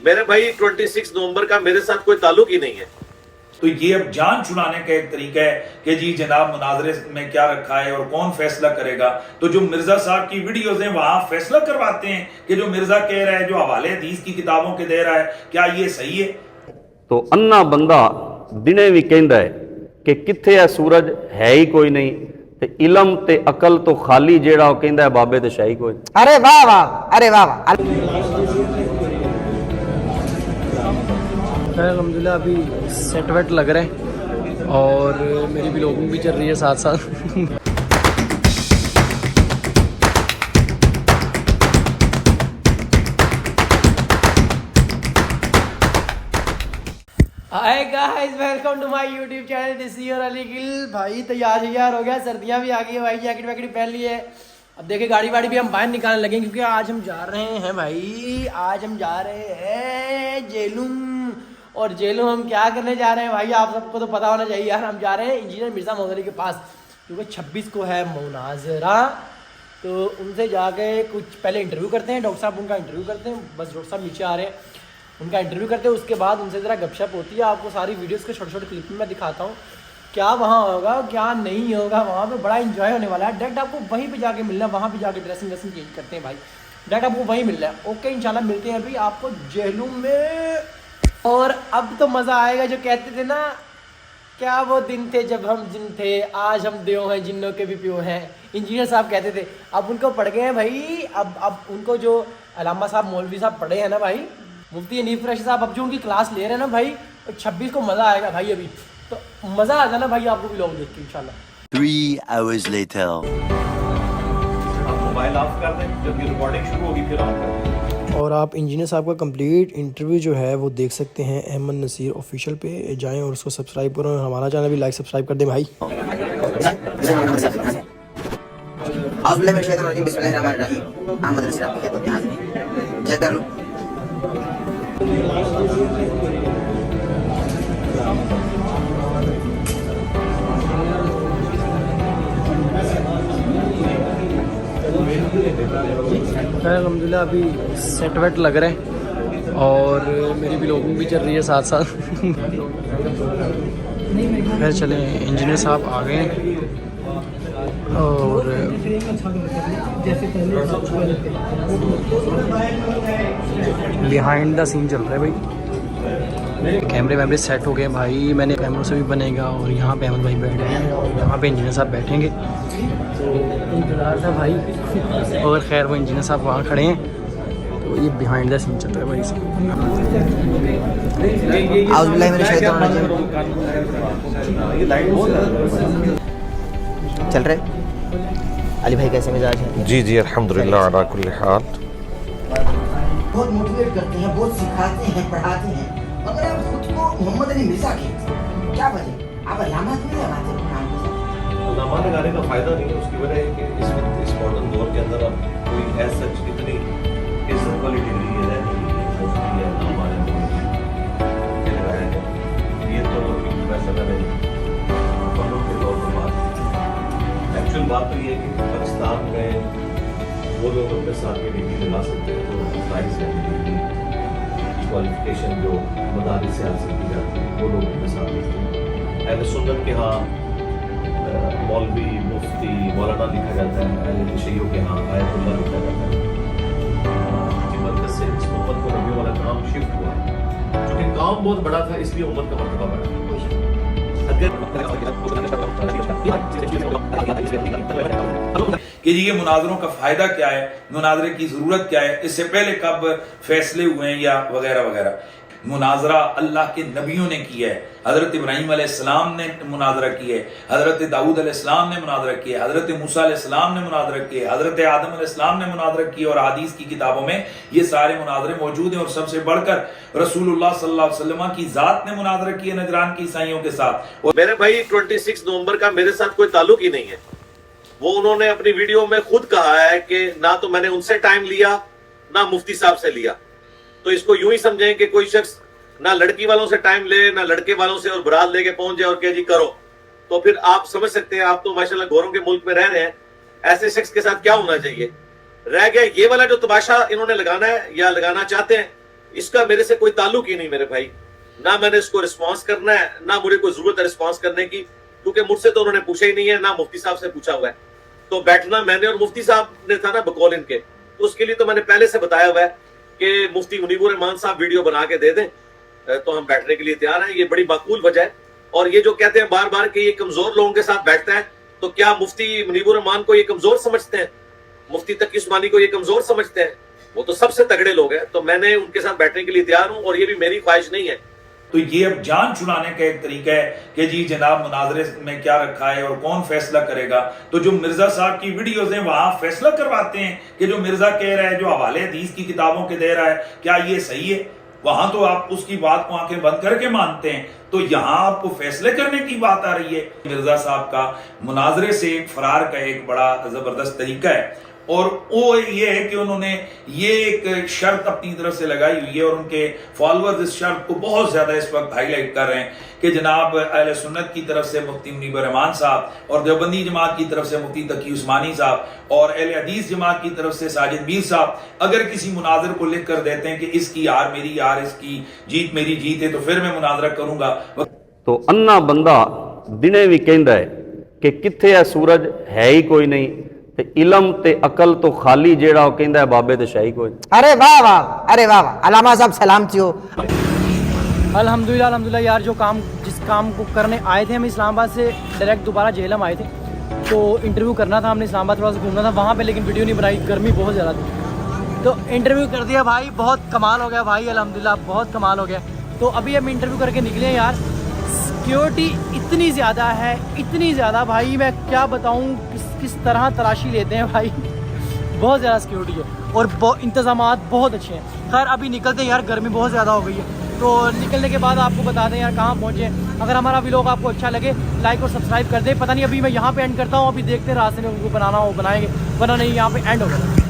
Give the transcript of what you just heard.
मेरे भाई 26 नवंबर का मेरे साथ कोई ताल्लुक ही नहीं है। तो ये अब जान छुड़ाने का एक तरीका है कि जी जनाब मुनाजरे में क्या रखा है और कौन फैसला करेगा। तो जो मिर्जा साहब की वीडियोज हैं वहां फैसला करवाते हैं कि जो मिर्जा कह रहा है, जो हवाले हदीस की किताबों के दे रहा है, क्या ये सही है? तो अन्ना बंदा दिने भी कहता है कि किथे है सूरज है ही कोई नहीं, ते इलम ते अकल तो खाली जेड़ा वो कहता है बाबे ते शाही कोई। अरे वाह वाह, अरे वाह वाह। अल्हम्दुलिल्लाह अभी सेट वेट लग रहे हैं और मेरी व्लॉगिंग भी चल रही है साथ साथ। Hi guys, welcome to my YouTube channel this is your Ali Gill. भाई तैयार हो गया, सर्दियां भी आ गई है भाई, जैकेट वैकेट पहन ली है। अब देखिए गाड़ी वाड़ी भी हम बाहर निकालने लगे क्योंकि आज हम जा रहे हैं भाई, आज हम जा रहे हैं जेलूम। और जेलूम हम क्या करने जा रहे हैं भाई, आप सबको तो पता होना चाहिए यार। हम जा रहे हैं इंजीनियर मिर्जा मौदरी के पास क्योंकि 26 को है मुनाजरा। तो उनसे जाके कुछ पहले इंटरव्यू करते हैं, डॉक्टर साहब उनका इंटरव्यू करते हैं। बस डॉक्टर साहब नीचे आ रहे हैं, उनका इंटरव्यू करते हैं। उसके बाद उनसे ज़रा गपशप होती है। आपको सारी वीडियोस के छोटे छोटे क्लिप में मैं दिखाता हूँ क्या वहाँ होगा क्या नहीं होगा। वहाँ पे बड़ा इंजॉय होने वाला है। डायरेक्ट आपको वहीं पे जाके मिलना है, वहाँ पे जाके ड्रेसिंग चेंज करते हैं भाई, डायरेक्ट आपको वहीं मिलना है। ओके इंशाल्लाह मिलते हैं अभी आपको जेलूम में। और अब तो मज़ा आएगा। जो कहते थे ना, क्या वो दिन थे जब हम जिन थे, आज हम देव हैं जिन्नों के भी प्यो हैं, इंजीनियर साहब कहते थे। अब उनको पढ़ गए हैं भाई। अब उनको जो अलामा साहब मौलवी साहब पढ़े हैं ना भाई, मुफ्ती हनीफ रशीद साहब, अब जो उनकी क्लास ले रहे हैं ना भाई, 26 को मज़ा आएगा भाई। अभी तो मज़ा आ जाना भाई आपको भी लोग देख के इंशाल्लाह। 3 hours later. आप मोबाइल ऑफ कर दें, जब ये रिकॉर्डिंग शुरू होगी फिर ऑन कर दें। और आप इंजीनियर साहब का कंप्लीट इंटरव्यू जो है वो देख सकते हैं अहमद नसीर ऑफिशियल पे जाएं और उसको सब्सक्राइब करें और हमारा चैनल भी लाइक सब्सक्राइब कर दें भाई। अल्हम्दुलिल्लाह अभी सेट वेट लग रहे हैं और मेरी व्लॉगिंग भी चल रही है साथ साथ। खैर चले, इंजीनियर साहब आ गए हैं और बिहाइंड द सीन चल रहा है भाई। कैमरे वैमरे सेट हो गए भाई, मैंने कैमरों से भी बनेगा। और यहाँ पे अहमद भाई बैठे हैं और यहाँ पे इंजीनियर साहब बैठेंगे। तो इंतज़ार था भाई। और खैर वो इंजीनियर साहब वहाँ खड़े हैं, तो ये बिहाइंड द सीन चल रहा है भाई। चल रहे अली भाई, कैसे मिजाज है? जी जी अल्हम्दुलिल्लाह अला कुल्ली हाल। बहुत मोटिवेट करते हैं, बहुत सिखाते हैं, पढ़ाते हैं, मगर आप खुद को मोहम्मद अली मिर्जा कहते हैं, क्या वजह? आप अलामा क्यों लगाते हैं नाम के साथ? अलामा लगाने का फायदा नहीं है, उसकी वजह है कि इस मॉडर्न दौर के अंदर अब कोई एज सच इतनी इज्जत वाली डिग्री है लगाया है। ये तो वैसा नहीं फनों के तौर पर बात। एक्चुअल बात तो ये है कि पाकिस्तान में वो लोग अपने साथ में डिग्री लगा सकते हैं तो प्राइस है डिग्री क्वालिफिकेशन जो मदारिस से हासिल की जाती है वो लोग अपने साथ लिखते हैं। अहले सुन्नत के यहाँ मौलवी मुफ्ती मौलाना लिखा जाता है, अहले तशय्युअ के यहाँ आयतुल्लाह लिखा जाता है। कि मरकज़ से इस उम्मत को नबी वाला काम शिफ्ट हुआ है, क्योंकि काम बहुत बड़ा था इसलिए उम्मत का मर्तबा बढ़ा। कि जी ये मुनाजरों का फायदा क्या है, मुनाजरे की जरूरत क्या है, इससे पहले कब फैसले हुए हैं या वगैरह वगैरह। मुनाजरा अल्लाह के नबियों ने किया है। हजरत इब्राहीम अलैहिस्सलाम ने मुनाजरा किया है, हजरत दाऊद अलैहिस्सलाम ने मुनाजरा किया है, हजरत मूसा अलैहिस्सलाम ने मुनाजरा किया है, हजरत आदम अलैहिस्सलाम ने मुनाजरा किया। और हदीस की किताबों में ये सारे मुनाजरे मौजूद हैं। और सबसे बढ़कर रसूलुल्लाह सल्लल्लाहु अलैहि वसल्लम की जात ने मुनाजरा किया नजरान की ईसाइयों के साथ। और मेरे भाई 26 नवंबर का मेरे साथ कोई ताल्लुक ही नहीं है। वो उन्होंने अपनी वीडियो में खुद कहा है कि ना तो मैंने उनसे टाइम लिया ना मुफ्ती साहब से लिया। तो इसको यूं ही समझें कि कोई शख्स ना लड़की वालों से टाइम ले ना लड़के वालों से और बारात लेके पहुंच जाए और कहे जी करो, तो फिर आप समझ सकते हैं। आप तो माशाल्लाह गोरों के मुल्क में रह रहे हैं, ऐसे शख्स के साथ क्या होना चाहिए। रह गया ये वाला जो तमाशा इन्होंने लगाना है या लगाना चाहते हैं इसका मेरे से कोई ताल्लुक ही नहीं मेरे भाई। ना मैंने इसको रिस्पॉन्स करना है, ना मुझे कोई जरूरत है रिस्पॉन्स करने की, क्योंकि मुझसे तो उन्होंने पूछा ही नहीं है, ना मुफ्ती साहब से पूछा हुआ है। तो बैठना मैंने और मुफ्ती साहब ने था ना बकौल इनके, तो उसके लिए तो मैंने पहले से बताया हुआ है कि मुफ्ती मुनीबुर रहमान साहब वीडियो बना के दे दें तो हम बैठने के लिए तैयार हैं। ये बड़ी माकूल वजह है। और ये जो कहते हैं बार बार कि ये कमजोर लोगों के साथ बैठता है, तो क्या मुफ्ती मुनीबुर रहमान को ये कमजोर समझते हैं? मुफ्ती तकी उस्मानी को ये कमजोर समझते हैं? वो तो सबसे तगड़े लोग हैं। तो मैंने उनके साथ बैठने के लिए तैयार हूं, और ये भी मेरी ख्वाहिश नहीं है। तो ये अब जान छुड़ाने का एक तरीका है कि जी जनाब मुनाजरे में क्या रखा है और कौन फैसला करेगा। तो जो मिर्जा साहब की वीडियोज हैं वहां फैसला करवाते हैं कि जो मिर्जा कह रहा है, जो हवाले हदीस की किताबों के दे रहा है, क्या ये सही है? वहां तो आप उसकी बात को आंखें बंद करके मानते हैं, तो यहां आपको फैसले करने की बात आ रही है। मिर्जा साहब का मुनाजरे से फरार का एक बड़ा जबरदस्त तरीका है, और वो ये है कि उन्होंने ये एक शर्त अपनी तरफ से लगाई हुई है, और उनके फॉलोअर्स इस शर्त को बहुत ज्यादा इस वक्त हाईलाइट कर रहे हैं कि जनाब अहले सुन्नत की तरफ से मुफ्ती मुनीबुर रहमान साहब, और देवबंदी जमात की तरफ से मुफ्ती तकी उस्मानी साहब, और अहले हदीस जमात की तरफ से साजिद मीर साहब अगर किसी मुनाजर को लिख कर देते हैं कि इसकी यार मेरी यार, इसकी जीत मेरी जीत है, तो फिर मैं मुनाजरा करूंगा। तो अन्ना बंदा दिने भी कहता है कि कित्थे है सूरज है ही कोई नहीं, ते इलम ते अकल तो खाली जेड़ा वो कहता है बाबे ते शाही कोई। अरे वाह वाह, अरे वाह वाह, अलामा साहब सलामती हो। अल्हम्दुलिल्लाह अल्हम्दुलिल्लाह यार, जिस काम को करने आए थे हम इस्लामाबाद से डायरेक्ट दोबारा झेलम आए थे, तो इंटरव्यू करना था हमने, इस्लामाबाद थोड़ा सा घूमना था वहाँ पे, लेकिन वीडियो नहीं बनाई, गर्मी बहुत ज़्यादा थी। तो इंटरव्यू कर दिया भाई, बहुत कमाल हो गया भाई, अल्हम्दुलिल्लाह बहुत कमाल हो गया। तो अभी हम इंटरव्यू करके निकले हैं यार, सिक्योरिटी इतनी ज़्यादा है, इतनी ज़्यादा भाई, मैं क्या बताऊँ किस तरह तलाशी लेते हैं भाई, बहुत ज़्यादा सिक्योरिटी है और इंतज़ामात बहुत अच्छे हैं। खैर अभी निकलते हैं यार, गर्मी बहुत ज़्यादा हो गई है, तो निकलने के बाद आपको बता दें यार कहाँ पहुँचे। अगर हमारा व्लॉग आपको अच्छा लगे लाइक और सब्सक्राइब कर दें। पता नहीं अभी मैं यहाँ पे एंड करता हूँ, अभी देखते हैं रास्ते में उनको बनाना हो बनाएंगे, वरना नहीं यहाँ पे एंड हो गया।